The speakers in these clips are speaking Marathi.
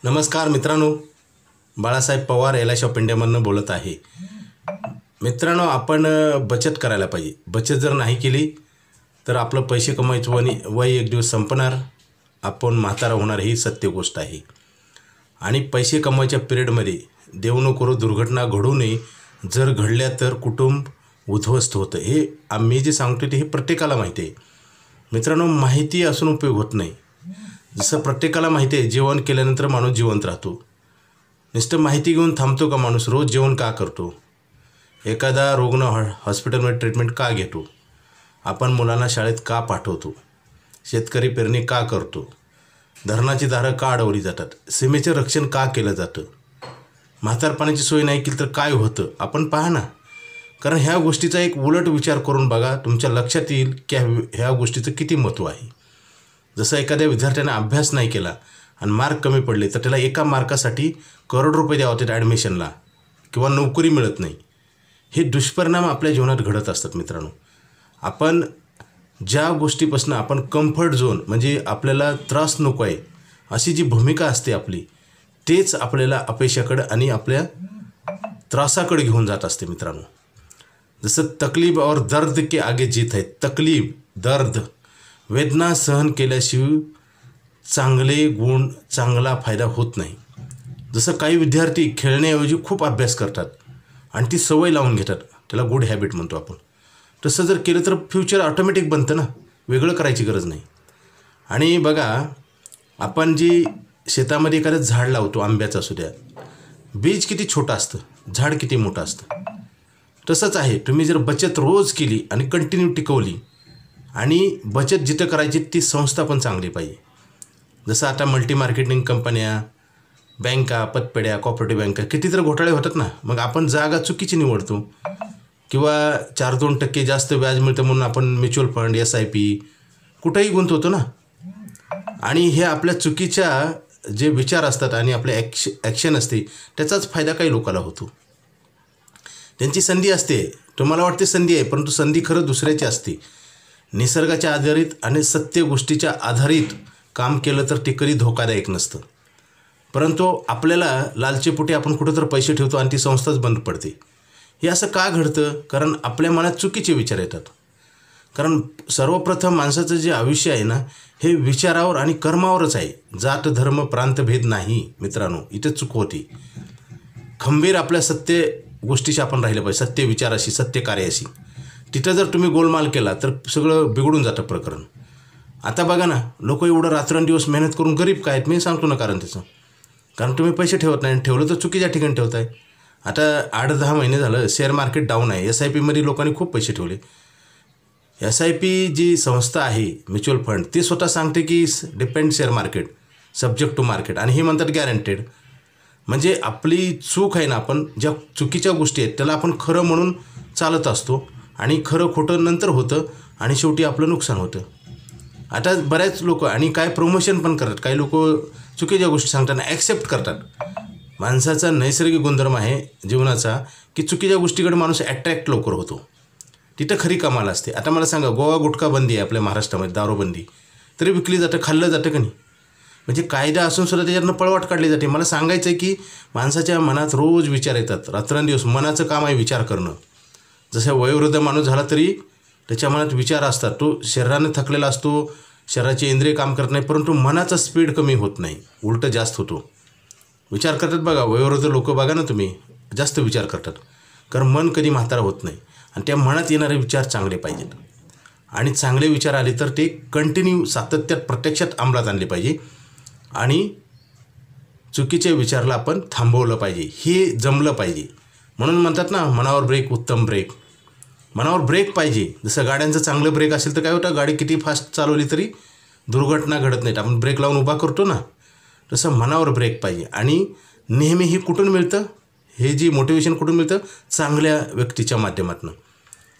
नमस्कार मित्रांनो, बाळासाहेब पवार LIC ऑफ इंडियामधून बोलत आहे. मित्रांनो, आपण बचत करायला पाहिजे. बचत जर नाही केली तर आपलं पैसे कमवायचं वय एक दिवस संपणार, आपण म्हातारा होणार, ही सत्य गोष्ट आहे. आणि पैसे कमवायच्या पिरियडमध्ये देव न करो दुर्घटना घडू नये. जर घडल्या तर कुटुंब उद्ध्वस्त होतं. हे आम्ही जे सांगतो ते हे प्रत्येकाला माहिती आहे. मित्रांनो, माहिती असून उपयोग होत नाही. जसं प्रत्येकाला माहिती आहे जेवण केल्यानंतर माणूस जिवंत राहतो. नुसतं माहिती घेऊन थांबतो का माणूस? रोज जेवण का करतो? एखादा रुग्ण हॉस्पिटलमध्ये ट्रीटमेंट का घेतो? आपण मुलांना शाळेत का पाठवतो? शेतकरी पेरणी का करतो? धरणाची दारं का अडवली जातात? सीमेचे रक्षण का केलं जातं? म्हातारपणाची सोय नाही केली तर काय होतं? आपण पहा ना. कारण ह्या गोष्टीचा एक उलट विचार करून बघा, तुमच्या लक्षात येईल की ह्या गोष्टीचं किती महत्त्व आहे. जसं एखाद्या विद्यार्थ्याने अभ्यास नाही केला आणि मार्क कमी पडले तर त्याला एका मार्कासाठी करोड रुपये द्यावे लागतात ॲडमिशनला, किंवा नोकरी मिळत नाही. हे दुष्परिणाम आपल्या जीवनात घडत असतात. मित्रांनो, आपण ज्या गोष्टीपासून आपण कम्फर्ट झोन, म्हणजे आपल्याला त्रास नको आहे अशी जी भूमिका असते आपली, तेच आपल्याला अपयशाकडे आणि आपल्या त्रासाकडे घेऊन जात असते. मित्रांनो, जसं तकलीफ और दर्द के आगे जीत है. तकलीफ, दर्द, वेदना सहन केल्याशिवाय चांगले गुण, चांगला फायदा होत नाही. जसं काही विद्यार्थी खेळण्याऐवजी खूप अभ्यास करतात आणि ती सवय लावून घेतात, त्याला गुड हॅबिट म्हणतो आपण. तसं जर केलं तर फ्युचर ऑटोमॅटिक बनतं ना, वेगळं करायची गरज नाही. आणि बघा, आपण जी शेतामध्ये एखादं झाड लावतो, आंब्याचं असू द्या, बीज किती छोटं असतं, झाड किती मोठं असतं. तसंच आहे, तुम्ही जर बचत रोज केली आणि कंटिन्यू टिकवली, आणि बचत जिथं करायची ती संस्था पण चांगली पाहिजे. जसं आता मल्टी मार्केटिंग कंपन्या, बँका, पतपेढ्या, कॉपरेटिव्ह बँका, किती तर घोटाळे होतात ना. मग आपण जागा चुकीची निवडतो, किंवा 4-2% जास्त व्याज मिळतं म्हणून आपण म्युच्युअल फंड, SIP कुठंही गुंतवतो ना. आणि हे आपल्या चुकीच्या जे विचार असतात आणि आपले ॲक्शन असते त्याचाच फायदा काही लोकांना होतो. त्यांची संधी असते, तुम्हाला वाटते संधी आहे, परंतु संधी खरं दुसऱ्याची असते. निसर्गाच्या आधारित आणि सत्य गोष्टीच्या आधारित काम केलं तर ते कधी धोकादायक नसतं. परंतु आपल्याला लालचेपोटी आपण कुठं तर पैसे ठेवतो आणि ती संस्थाच बंद पडते. हे असं का घडतं? कारण आपल्या मनात चुकीचे विचार येतात. कारण सर्वप्रथम माणसाचं जे आयुष्य आहे ना, हे विचारावर आणि कर्मावरच आहे. जात, धर्म, प्रांतभेद नाही. मित्रांनो, इथे चूक होती. खंबीर आपल्या सत्य गोष्टीशी आपण राहिलं पाहिजे, सत्य विचाराशी, सत्य कार्याशी. तिथं जर तुम्ही गोलमाल केला तर सगळं बिघडून जातं प्रकरण. आता बघा ना, लोक एवढं रात्रंदिवस मेहनत करून गरीब काय आहेत? मी सांगतो ना कारण त्याचं. कारण तुम्ही पैसे ठेवत नाही, ठेवलं तर चुकीच्या ठिकाणी ठेवताय. आता 8-10 महिने झालं शेअर मार्केट डाऊन आहे. SIPमध्ये लोकांनी खूप पैसे ठेवले. SIP जी संस्था आहे, म्युच्युअल फंड, ती स्वतः सांगते की depend share market, subject to market, आणि हे म्हणतात गॅरंटेड. म्हणजे आपली चूक आहे ना, आपण ज्या चुकीच्या गोष्टी आहेत त्याला आपण खरं म्हणून चालत असतो, आणि खरं खोटं नंतर होतं आणि शेवटी आपलं नुकसान होतं. आता बऱ्याच लोक आणि काय प्रमोशन पण करतात. काही लोक चुकीच्या गोष्टी सांगताना ॲक्सेप्ट करतात. माणसाचा नैसर्गिक गुणधर्म आहे जीवनाचा की चुकीच्या गोष्टीकडे माणूस ॲट्रॅक्ट लवकर होतो. तिथं खरी कमाल असते. आता मला सांगा, गोवा गुटखा बंदी आहे आपल्या महाराष्ट्रामध्ये, दारूबंदी, तरी विकली जातं, खाल्लं जातं का नाही? म्हणजे कायदा असून सुद्धा त्याच्यातनं पळवाट काढली जाते. मला सांगायचं आहे की माणसाच्या मनात रोज विचार येतात, रात्रंदिवस. मनाचं काम आहे विचार करणं. जसं वयोवृद्ध माणूस झाला तरी त्याच्या मनात विचार असतात. तो शरीराने थकलेला असतो, शरीराचे इंद्रिय काम करत नाही, परंतु मनाचा स्पीड कमी होत नाही, उलटं जास्त होतो. विचार करतात बघा, वयोवृद्ध लोक बघा ना तुम्ही, जास्त विचार करतात. कारण मन कधी म्हातारा होत नाही, आणि त्या मनात येणारे विचार चांगले पाहिजेत. आणि चांगले विचार आले तर ते कंटिन्यू सातत्यात प्रत्यक्षात अंमलात आणले पाहिजे, आणि चुकीच्या विचाराला आपण थांबवलं पाहिजे. हे जमलं पाहिजे. म्हणून म्हणतात ना, मनावर ब्रेक उत्तम ब्रेक. मनावर ब्रेक पाहिजे. जसं गाड्यांचं चांगलं ब्रेक असेल तर काय होतं, गाडी किती फास्ट चालवली तरी दुर्घटना घडत नाहीत. आपण ब्रेक लावून उभा करतो ना, तसं मनावर ब्रेक पाहिजे. आणि नेहमी हे कुठून मिळतं? हे जी मोटिवेशन कुठून मिळतं? चांगल्या व्यक्तीच्या माध्यमातून.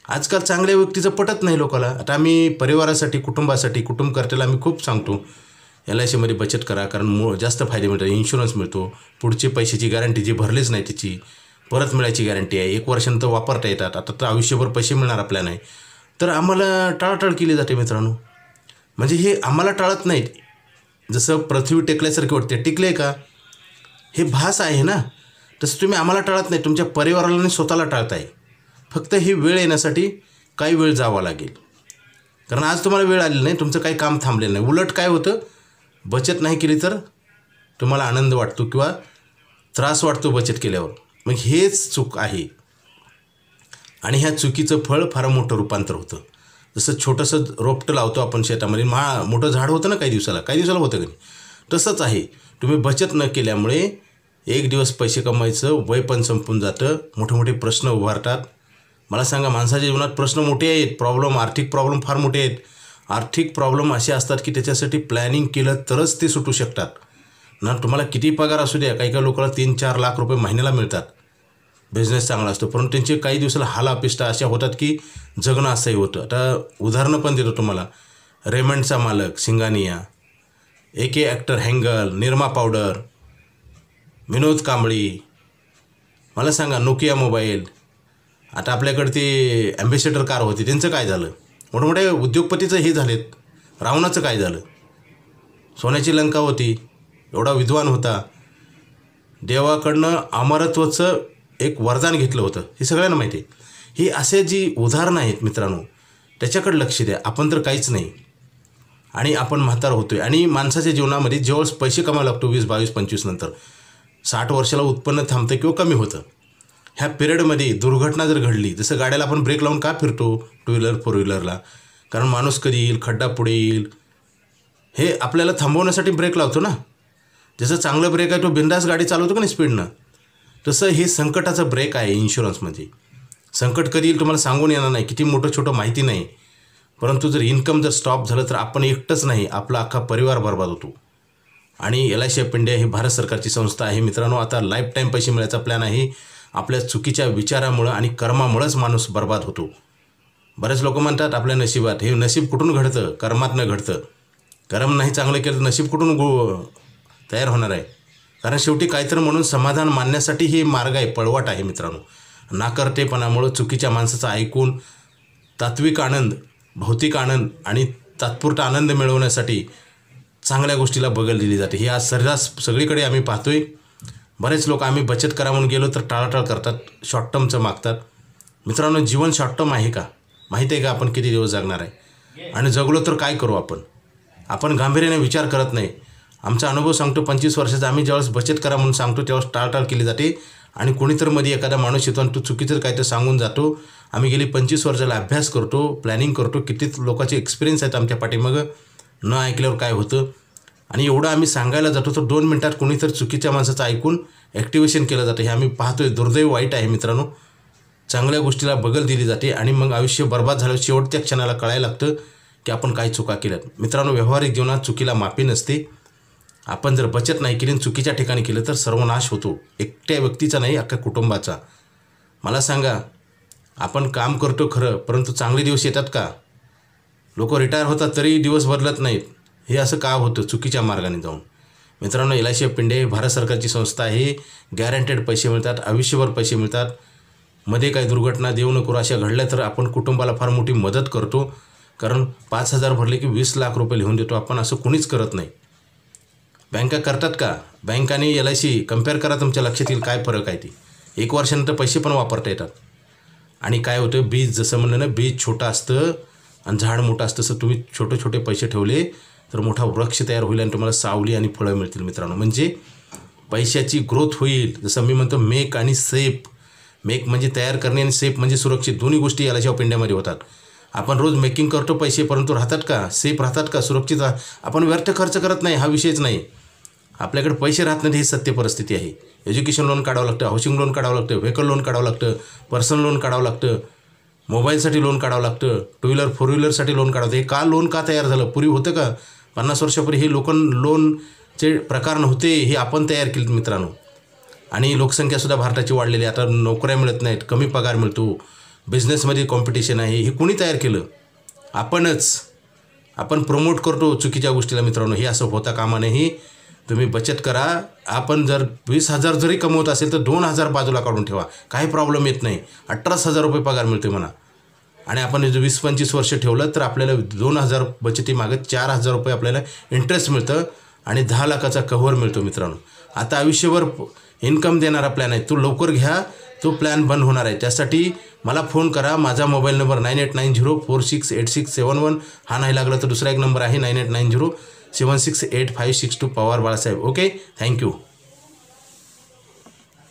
आजकाल चांगल्या व्यक्तीचं पटत नाही लोकांना. आता आम्ही परिवारासाठी, कुटुंबासाठी, कुटुंबकर्त्याला आम्ही खूप सांगतो, LICमध्ये बचत करा, कारण जास्त फायदे मिळतात. इन्शुरन्स मिळतो, पुढची पैशाची गॅरंटी, जी भरलीच नाही त्याची परत मिळायची गॅरंटी आहे, 1 वर्षानंतर वापरता येतात. आता तर आयुष्यभर पैसे मिळणार आपल्याला नाही. तर आम्हाला टाळाटाळ केली जाते मित्रांनो. म्हणजे हे आम्हाला टाळत नाहीत, जसं पृथ्वी टेकल्यासारखे वाटते. टिकले का? हे भास आहे ना. तसं तुम्ही आम्हाला टाळत नाही, तुमच्या परिवाराला आणि स्वतःला टाळताय. फक्त ही वेळ येण्यासाठी काही वेळ जावा लागेल. कारण आज तुम्हाला वेळ आलेली नाही, तुमचं काही काम थांबलेलं नाही. उलट काय होतं, बचत नाही केली तर तुम्हाला आनंद वाटतो किंवा त्रास वाटतो बचत केल्यावर. मग हेच चूक आहे. आणि ह्या चुकीचं फळ फार मोठं रूपांतर होतं. जसं छोटंसं रोपटं लावतो आपण शेतामध्ये, मोठं झाड होतं ना काही दिवसाला होतं की नाही, तसंच आहे. तुम्ही बचत न केल्यामुळे एक दिवस पैसे कमवायचं वय पण संपून जातं, मोठे मोठे प्रश्न उभारतात. मला सांगा, माणसाच्या जीवनात प्रश्न मोठे आहेत, आर्थिक प्रॉब्लेम फार मोठे आहेत. आर्थिक प्रॉब्लेम असे असतात की त्याच्यासाठी प्लॅनिंग केलं तरच ते सुटू शकतात ना. तुम्हाला किती पगार असू द्या, काही काही लोकांना 3-4 लाख रुपये महिन्याला मिळतात, बिझनेस चांगला असतो, परंतु त्यांचे काही दिवसाला हाल अपेष्टा अशा होतात की जगणं असंही होतं. आता उदाहरणं पण देतो तुम्हाला. रेमंडचा मालक Singhania, AK actor Hangal, Nirma powder, Vinod Kambli, मला सांगा नोकिया मोबाईल. आता आपल्याकडे ती ॲम्बेसेडर कार होती, त्यांचं काय झालं? मोठमोठे उद्योगपतीचं हे झालेत. रावणाचं काय झालं? सोन्याची लंका होती, एवढा विद्वान होता, देवाकडनं अमरत्वाचं एक वरदान घेतलं होतं, हे सगळ्यांना माहिती आहे. ही असे जी उदाहरणं आहेत मित्रांनो, त्याच्याकडे लक्ष द्या. आपण तर काहीच नाही आणि आपण म्हातार होतोय. आणि माणसाच्या जीवनामध्ये जेव्हा पैसे कमायला लागतो 20, 22, 25 नंतर 60 वर्षाला उत्पन्न थांबतं किंवा कमी होतं. ह्या पिरियडमध्ये दुर्घटना जर घडली, जसं गाड्याला आपण ब्रेक लावून का फिरतो 2 व्हीलर 4 व्हीलरला, कारण माणूस कधी येईल, खड्डा पुढे येईल, हे आपल्याला थांबवण्यासाठी ब्रेक लावतो ना. जसं चांगलं ब्रेक आहे तो बिंदास गाडी चालवतो का नाही स्पीडनं, तसं हे संकटाचं ब्रेक आहे इन्शुरन्समध्ये. संकट कधी येईल तुम्हाला सांगून येणार नाही, किती मोठं छोटं माहिती नाही, परंतु जर इन्कम जर स्टॉप झालं तर आपण एकटंच नाही, आपला अख्खा परिवार बर्बाद होतो. आणि LIC ऑफ इंडिया ही भारत सरकारची संस्था आहे मित्रांनो. आता लाईफ टाईम पैसे मिळायचा प्लॅन आहे. आपल्या चुकीच्या विचारामुळं आणि कर्मामुळंच माणूस बर्बाद होतो. बरेच लोक म्हणतात आपल्या नशिबात, हे नशीब कुठून घडतं? कर्मातनं घडतं. कर्म नाही चांगलं केलं तर नशीब कुठून तयार होणार आहे? कारण शेवटी काहीतरी म्हणून समाधान मानण्यासाठी हे मार्ग आहे, पळवाट आहे मित्रांनो. नाकर्तेपणामुळं चुकीच्या माणसाचं ऐकून तात्विक आनंद, भौतिक आनंद आणि तात्पुरता आनंद मिळवण्यासाठी चांगल्या गोष्टीला बगल दिली जाते. ही आज सर्रास सगळीकडे आम्ही पाहतोय. बरेच लोक आम्ही बचत करा म्हणून गेलो तर टाळाटाळ करतात, शॉर्ट टर्मचं मागतात. मित्रांनो, जीवन शॉर्ट टर्म आहे का? माहिती आहे का आपण किती दिवस जगणार आहे? आणि जगलो तर काय करू आपण गांभीर्याने विचार करत नाही. आमचा अनुभव सांगतो 25 वर्षाचा. आम्ही ज्यावेळेस बचत करा म्हणून सांगतो त्यावेळेस टाळटाळ केली जाते आणि कोणीतरी मध्ये एखादा माणूस येतो आणि तो चुकीचं काय तर सांगून जातो. आम्ही गेली 25 वर्षाला अभ्यास करतो, प्लॅनिंग करतो, किती लोकांचे एक्सपिरियन्स आहेत आमच्या पाठीमागं. न ऐकल्यावर काय होतं आणि एवढं आम्ही सांगायला जातो तर 2 मिनिटात कोणीतरी चुकीच्या माणसाचं ऐकून ॲक्टिवेशन केलं जातं. हे आम्ही पाहतोय. दुर्दैव वाईट आहे मित्रांनो. चांगल्या गोष्टीला बगल दिली जाते आणि मग आयुष्य बर्बाद झालं शेवटच्या क्षणाला कळायला लागतं की आपण काय चुका केल्यात. मित्रांनो, व्यावहारिक जीवनात चुकीला माफी नसते. आपण जर बचत नाही केली आणि चुकीच्या ठिकाणी केलं तर सर्वनाश होतो, एकट्या व्यक्तीचा नाही, अख्ख्या कुटुंबाचा. मला सांगा, आपण काम करतो खरं, परंतु चांगले दिवस येतात का? लोक रिटायर होतात तरी दिवस बदलत नाहीत. हे असं का होतं? चुकीच्या मार्गाने जाऊन. मित्रांनो, LIC ऑफ इंडिया ही भारत सरकारची संस्था आहे. गॅरंटेड पैसे मिळतात, आयुष्यभर पैसे मिळतात. मध्ये काही दुर्घटना देऊ नको अशा घडल्या तर आपण कुटुंबाला फार मोठी मदत करतो. कारण 5,000 भरले की 20 लाख रुपये लिहून देतो आपण. असं कुणीच करत नाही. बँका करतात का? बँक आणि LIC कम्पेअर करा, तुमच्या लक्षात येईल काय फरक आहे. ती 1 वर्षानंतर पैसे पण वापरता येतात. आणि काय होतं, बीज जसं म्हणलं ना, बीज छोटं असतं आणि झाड मोठं असतं. तसं तुम्ही छोटे छोटे पैसे ठेवले तर मोठा वृक्ष तयार होईल आणि तुम्हाला सावली आणि फळं मिळतील मित्रांनो. म्हणजे पैशाची ग्रोथ होईल. जसं मी म्हणतो मेक आणि सेफ. मेक म्हणजे तयार करणे आणि सेफ म्हणजे सुरक्षित. दोन्ही गोष्टी LIC ऑफ इंडियामध्ये होतात. आपण रोज मेकिंग करतो पैसे, परंतु राहतात का? सेफ राहतात का? सुरक्षित आपण व्यर्थ खर्च करत नाही, हा विषयच नाही. आपल्याकडे पैसे राहत नाही, ही सत्य परिस्थिती आहे. एज्युकेशन लोन काढावं लागतं, हाऊसिंग लोन काढावं लागतं, व्हेकल लोन काढावं लागतं, पर्सनल लोन काढावं लागतं, मोबाईलसाठी लोन काढावं लागतं, 2 व्हीलर 4 व्हीलरसाठी लोन काढावं. हे का लोन का तयार झालं? पूर्वी होतं का? 50 वर्षापूर्वी हे लोनचे प्रकार नव्हते, हे आपण तयार केलेत मित्रांनो. आणि लोकसंख्यासुद्धा भारताची वाढलेली आहे. आता नोकऱ्या मिळत नाहीत, कमी पगार मिळतो, बिझनेसमध्ये कॉम्पिटिशन आहे. हे कोणी तयार केलं? आपणच. आपण प्रमोट करतो चुकीच्या गोष्टीला मित्रांनो. हे असं होता कामा नये. तुम्ही बचत करा. आपण जर 20,000 जरी कमवत असेल तर 2,000 बाजूला काढून ठेवा, काही प्रॉब्लेम येत नाही. 18,000 रुपये पगार मिळते म्हणा. आणि आपण जर 20-25 वर्ष ठेवलं तर आपल्याला 2,000 बचती मागत 4,000 रुपये आपल्याला इंटरेस्ट मिळतं. आणि 10 लाखाचा कव्हर मिळतो मित्रांनो. आता आयुष्यभर इन्कम देणारा प्लॅन आहे. तो लवकर घ्या, तो प्लॅन बंद होणार आहे. त्यासाठी मला फोन करा. माझा मोबाईल नंबर 9890468671. हा नाही लागला तर दुसरा एक नंबर आहे 9890768562 पवार बाळासाहेब. Okay, thank you.